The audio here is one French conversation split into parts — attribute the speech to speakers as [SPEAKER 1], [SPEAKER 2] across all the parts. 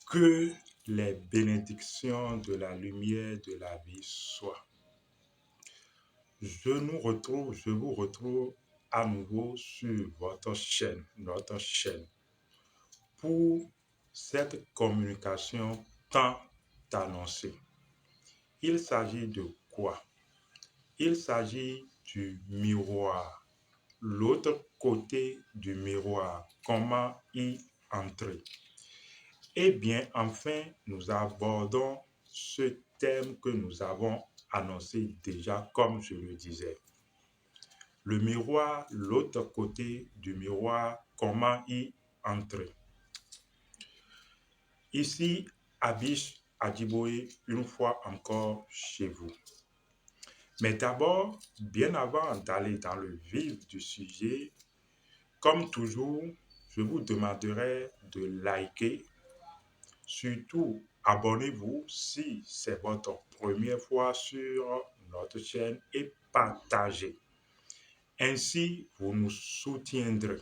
[SPEAKER 1] Que les bénédictions de la lumière de la vie soient. Je vous retrouve à nouveau sur notre chaîne, pour cette communication tant annoncée. Il s'agit de quoi? Il s'agit du miroir, l'autre côté du miroir, comment y entrer. Eh bien, enfin, nous abordons ce thème que nous avons annoncé déjà, comme je le disais. Le miroir, l'autre côté du miroir, comment y entrer. Ici, Abish Adjiboé, une fois encore chez vous. Mais d'abord, bien avant d'aller dans le vif du sujet, comme toujours, je vous demanderai de liker. Surtout, abonnez-vous si c'est votre première fois sur notre chaîne et partagez. Ainsi, vous nous soutiendrez.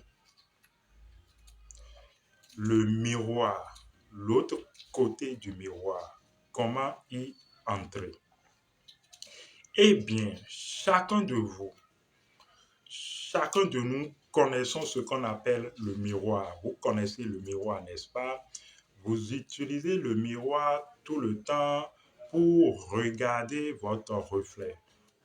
[SPEAKER 1] Le miroir, l'autre côté du miroir, comment y entrer? Eh bien, chacun de nous connaissons ce qu'on appelle le miroir. Vous connaissez le miroir, n'est-ce pas? Vous utilisez le miroir tout le temps pour regarder votre reflet,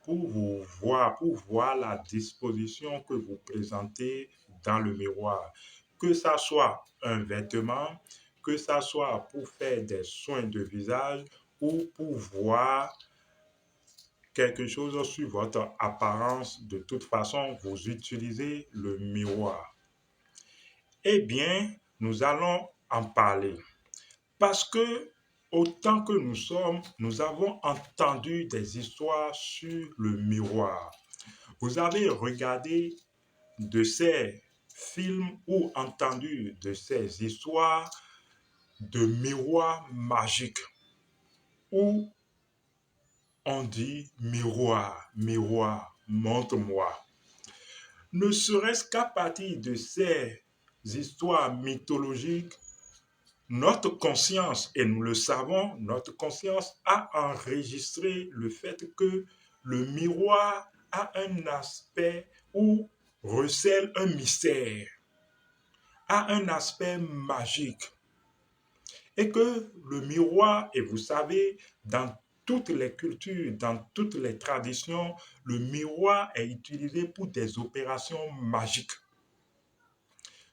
[SPEAKER 1] pour voir la disposition que vous présentez dans le miroir. Que ça soit un vêtement, que ça soit pour faire des soins de visage ou pour voir quelque chose sur votre apparence. De toute façon, vous utilisez le miroir. Eh bien, nous allons en parler. Parce que, autant que nous sommes, nous avons entendu des histoires sur le miroir. Vous avez regardé de ces films ou entendu de ces histoires de miroirs magiques où on dit miroir, miroir, montre-moi. Ne serait-ce qu'à partir de ces histoires mythologiques, notre conscience, et nous le savons, notre conscience a enregistré le fait que le miroir a un aspect ou recèle un mystère, a un aspect magique. Et que le miroir, et vous savez, dans toutes les cultures, dans toutes les traditions, le miroir est utilisé pour des opérations magiques.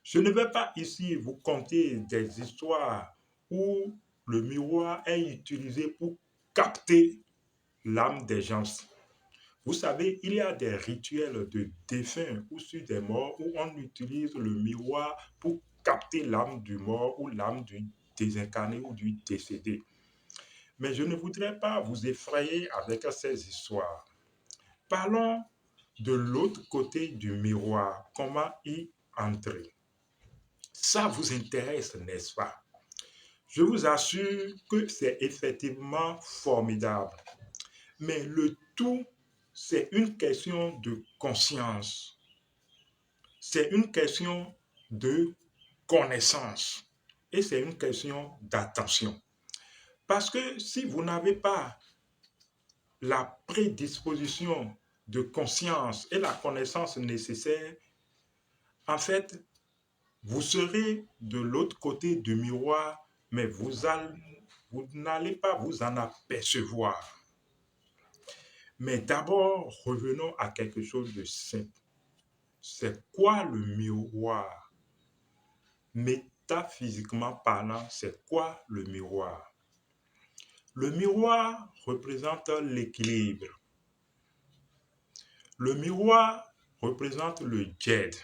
[SPEAKER 1] Je ne vais pas ici vous conter des histoires où le miroir est utilisé pour capter l'âme des gens. Vous savez, il y a des rituels de défunts ou sur des morts où on utilise le miroir pour capter l'âme du mort ou l'âme du désincarné ou du décédé. Mais je ne voudrais pas vous effrayer avec ces histoires. Parlons de l'autre côté du miroir, comment y entrer. Ça vous intéresse, n'est-ce pas? Je vous assure que c'est effectivement formidable. Mais le tout, c'est une question de conscience. C'est une question de connaissance. Et c'est une question d'attention. Parce que si vous n'avez pas la prédisposition de conscience et la connaissance nécessaire, en fait, vous serez de l'autre côté du miroir, mais vous n'allez pas vous en apercevoir. Mais d'abord, revenons à quelque chose de simple. C'est quoi le miroir? Métaphysiquement parlant, c'est quoi le miroir? Le miroir représente l'équilibre. Le miroir représente le djed.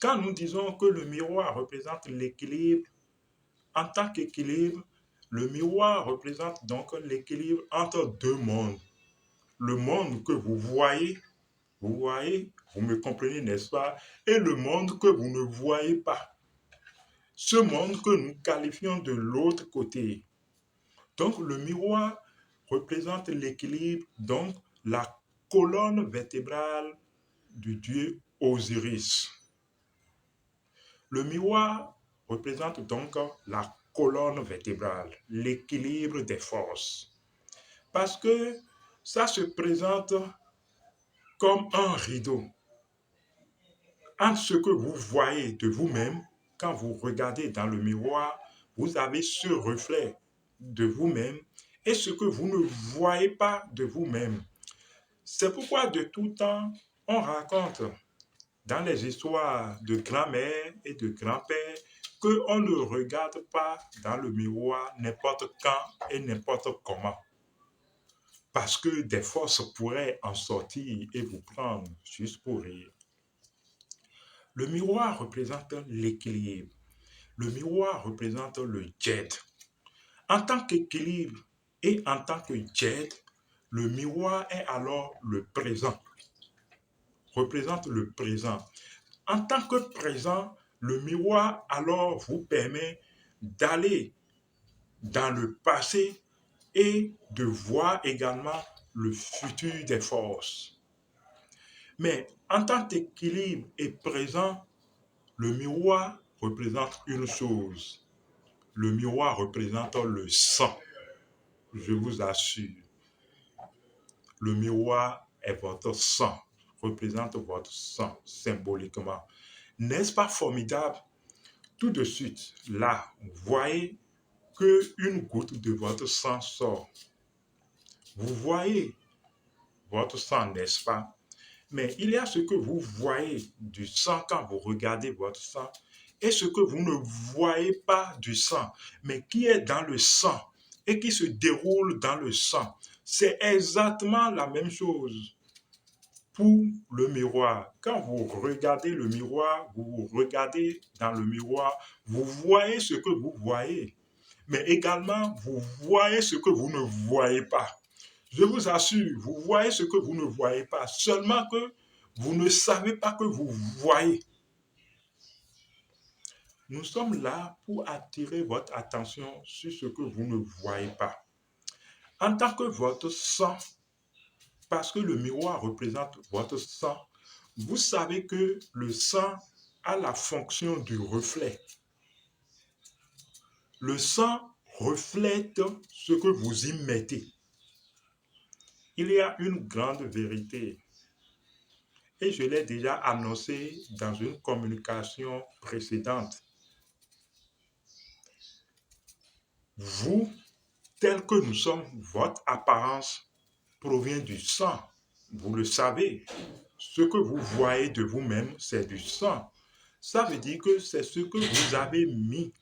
[SPEAKER 1] Quand nous disons que le miroir représente l'équilibre, en tant qu'équilibre, le miroir représente donc l'équilibre entre deux mondes. Le monde que vous voyez, vous me comprenez, n'est-ce pas? Et le monde que vous ne voyez pas. Ce monde que nous qualifions de l'autre côté. Donc le miroir représente l'équilibre, donc la colonne vertébrale du dieu Osiris. Le miroir représente donc la colonne vertébrale, l'équilibre des forces. Parce que ça se présente comme un rideau entre ce que vous voyez de vous-même. Quand vous regardez dans le miroir, vous avez ce reflet de vous-même et ce que vous ne voyez pas de vous-même. C'est pourquoi de tout temps, on raconte dans les histoires de grand-mère et de grand-père qu'on ne regarde pas dans le miroir n'importe quand et n'importe comment. Parce que des forces pourraient en sortir et vous prendre juste pour rire. Le miroir représente l'équilibre. Le miroir représente le jet. En tant qu'équilibre et en tant que jet, le miroir est alors le présent, représente le présent. En tant que présent, le miroir alors vous permet d'aller dans le passé et de voir également le futur des forces. Mais en tant qu'équilibre et présent, le miroir représente une chose. Le miroir représente le sang, je vous assure. Le miroir est votre sang, représente votre sang symboliquement. N'est-ce pas formidable? Tout de suite, là, vous voyez qu'une goutte de votre sang sort. Vous voyez votre sang, n'est-ce pas? Mais il y a ce que vous voyez du sang quand vous regardez votre sang et ce que vous ne voyez pas du sang, mais qui est dans le sang et qui se déroule dans le sang. C'est exactement la même chose pour le miroir. Quand vous regardez le miroir, vous regardez dans le miroir, vous voyez ce que vous voyez, mais également vous voyez ce que vous ne voyez pas. Je vous assure, vous voyez ce que vous ne voyez pas, seulement que vous ne savez pas que vous voyez. Nous sommes là pour attirer votre attention sur ce que vous ne voyez pas. En tant que votre sang, parce que le miroir représente votre sang, vous savez que le sang a la fonction du reflet. Le sang reflète ce que vous y mettez. Il y a une grande vérité et je l'ai déjà annoncé dans une communication précédente. Vous, tel que nous sommes, votre apparence provient du sang. Vous le savez. Ce que vous voyez de vous-même, c'est du sang. Ça veut dire que c'est ce que vous avez mis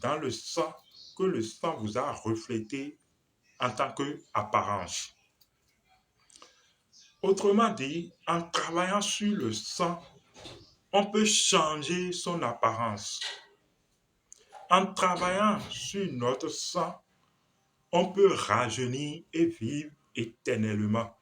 [SPEAKER 1] dans le sang, que le sang vous a reflété en tant qu'apparence. Autrement dit, en travaillant sur le sang, on peut changer son apparence. En travaillant sur notre sang, on peut rajeunir et vivre éternellement.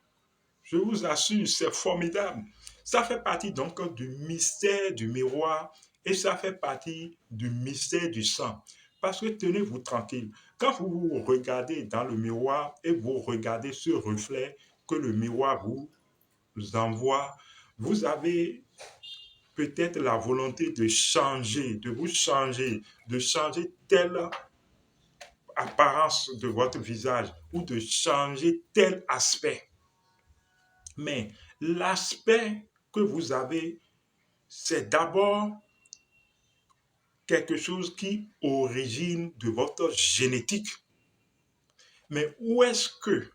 [SPEAKER 1] Je vous assure, c'est formidable. Ça fait partie donc du mystère du miroir et ça fait partie du mystère du sang. Parce que tenez-vous tranquille, quand vous vous regardez dans le miroir et vous regardez ce reflet que le miroir vous envoie, vous avez peut-être la volonté de changer, de vous changer, de changer telle apparence de votre visage ou de changer tel aspect. Mais l'aspect que vous avez, c'est d'abord quelque chose qui origine de votre génétique. Mais où est-ce que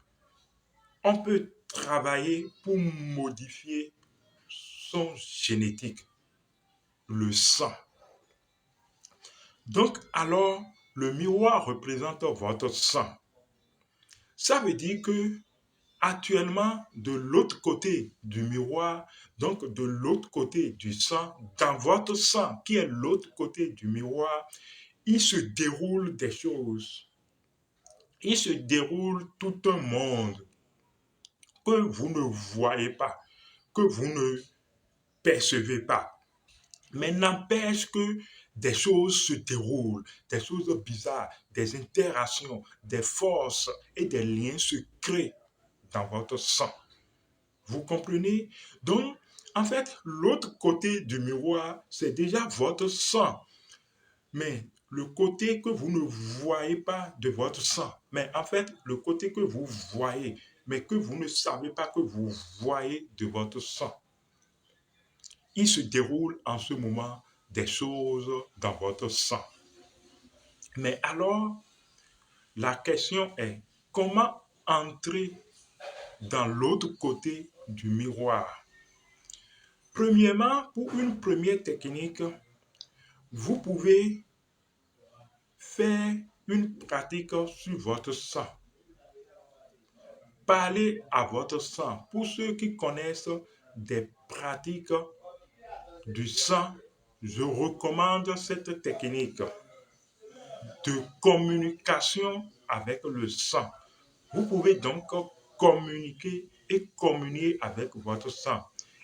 [SPEAKER 1] on peut travailler pour modifier son génétique? Le sang. Donc alors, le miroir représente votre sang. Ça veut dire que actuellement, de l'autre côté du miroir, donc de l'autre côté du sang, dans votre sang, qui est l'autre côté du miroir, il se déroule des choses. Il se déroule tout un monde que vous ne voyez pas, que vous ne percevez pas. Mais n'empêche que des choses se déroulent, des choses bizarres, des interactions, des forces et des liens se créent dans votre sang. Vous comprenez? Donc, en fait, l'autre côté du miroir, c'est déjà votre sang. Mais le côté que vous ne voyez pas de votre sang, mais en fait, le côté que vous voyez, mais que vous ne savez pas que vous voyez de votre sang. Il se déroule en ce moment des choses dans votre sang. Mais alors, la question est, comment entrer dans l'autre côté du miroir? Premièrement, pour une première technique, vous pouvez faire une pratique sur votre sang. Parlez à votre sang. Pour ceux qui connaissent des pratiques du sang, je recommande cette technique de communication avec le sang. Vous pouvez donc communiquer et communier avec votre sang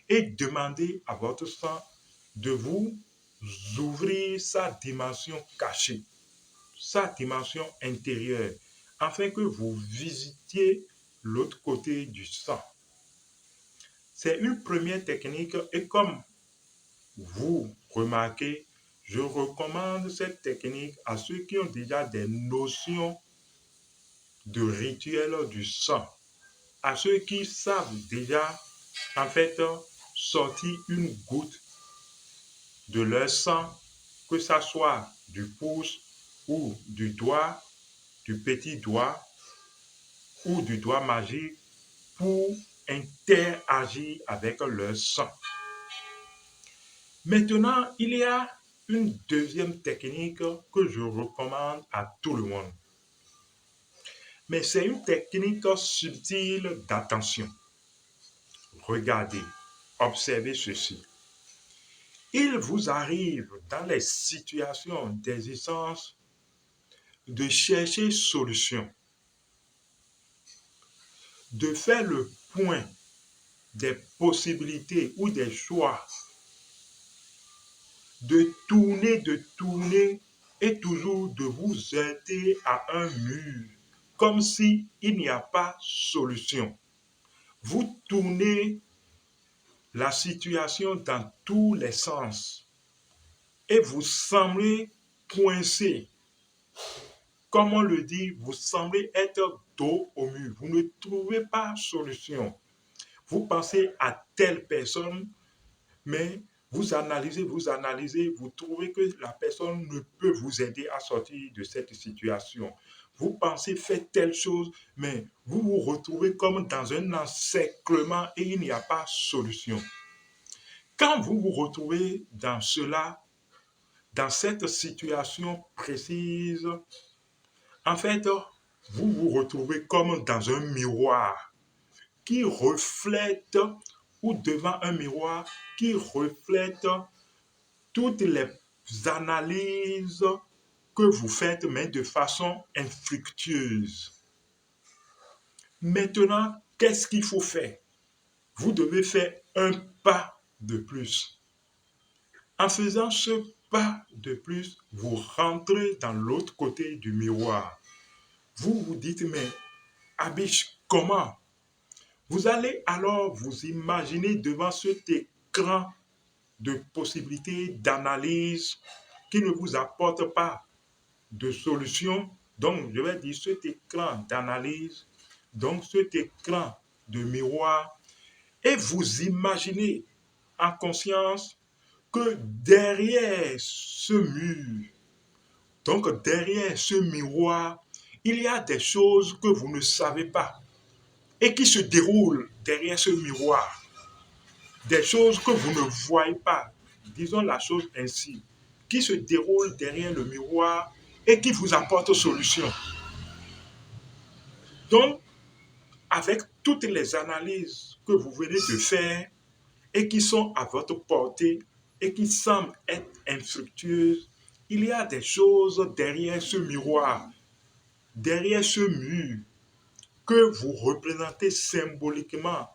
[SPEAKER 1] et demander à votre sang de vous ouvrir sa dimension cachée, sa dimension intérieure, afin que vous visitiez l'autre côté du sang. C'est une première technique et comme vous remarquez, je recommande cette technique à ceux qui ont déjà des notions de rituel du sang, à ceux qui savent déjà en fait sortir une goutte de leur sang, que ça soit du pouce ou du doigt, du petit doigt ou du doigt magique pour interagir avec leur sang. Maintenant, il y a une deuxième technique que je recommande à tout le monde. Mais c'est une technique subtile d'attention. Regardez, observez ceci. Il vous arrive dans les situations d'existence de chercher solution, de faire le point des possibilités ou des choix, de tourner et toujours de vous heurter à un mur, comme s'il n'y a pas solution. Vous tournez la situation dans tous les sens et vous semblez coincé. Comme on le dit, vous semblez être dos au mur. Vous ne trouvez pas solution. Vous pensez à telle personne, mais vous analysez, vous trouvez que la personne ne peut vous aider à sortir de cette situation. Vous pensez faire telle chose, mais vous vous retrouvez comme dans un encerclement et il n'y a pas solution. Quand vous vous retrouvez dans cela, dans cette situation précise, en fait, vous vous retrouvez comme dans un miroir qui reflète, ou devant un miroir qui reflète toutes les analyses que vous faites, mais de façon infructueuse. Maintenant, qu'est-ce qu'il faut faire? Vous devez faire un pas de plus. En faisant ce pas de plus, vous rentrez dans l'autre côté du miroir. Vous vous dites, mais Abish, comment? Vous allez alors vous imaginer devant cet écran de possibilités d'analyse qui ne vous apporte pas de solution. Donc, je vais dire cet écran d'analyse, donc cet écran de miroir, et vous imaginez en conscience que derrière ce mur, donc derrière ce miroir, il y a des choses que vous ne savez pas et qui se déroulent derrière ce miroir. Des choses que vous ne voyez pas, disons la chose ainsi, qui se déroulent derrière le miroir et qui vous apportent solution. Donc, avec toutes les analyses que vous venez de faire et qui sont à votre portée et qui semblent être infructueuses, il y a des choses derrière ce miroir, derrière ce mur, que vous représentez symboliquement,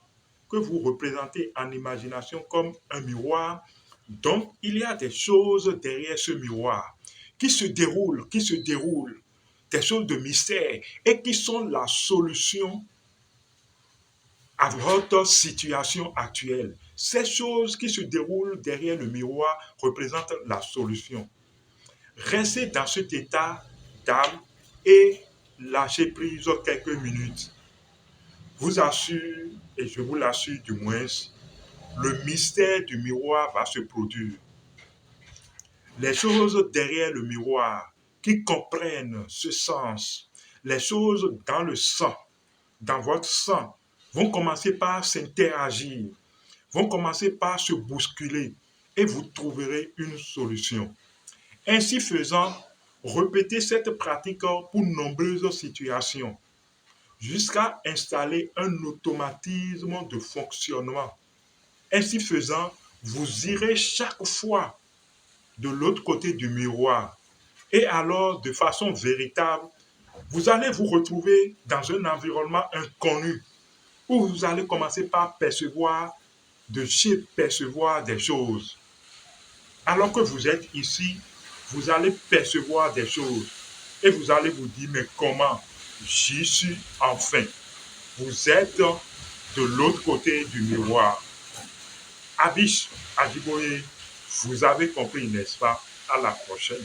[SPEAKER 1] que vous représentez en imagination comme un miroir. Donc, il y a des choses derrière ce miroir qui se déroulent, des choses de mystère et qui sont la solution à votre situation actuelle. Ces choses qui se déroulent derrière le miroir représentent la solution. Restez dans cet état d'âme et lâchez prise quelques minutes. Vous assure, et je vous l'assure du moins, le mystère du miroir va se produire. Les choses derrière le miroir qui comprennent ce sens, les choses dans le sang, dans votre sang, vont commencer par s'interagir, vont commencer par se bousculer et vous trouverez une solution. Ainsi faisant, répétez cette pratique pour nombreuses situations jusqu'à installer un automatisme de fonctionnement. Ainsi faisant, vous irez chaque fois de l'autre côté du miroir. Et alors, de façon véritable, vous allez vous retrouver dans un environnement inconnu où vous allez commencer par percevoir, de chez percevoir des choses. Alors que vous êtes ici, vous allez percevoir des choses et vous allez vous dire, mais comment j'y suis enfin. Vous êtes de l'autre côté du miroir. Abish, Ajiboye, vous avez compris, n'est-ce pas? À la prochaine.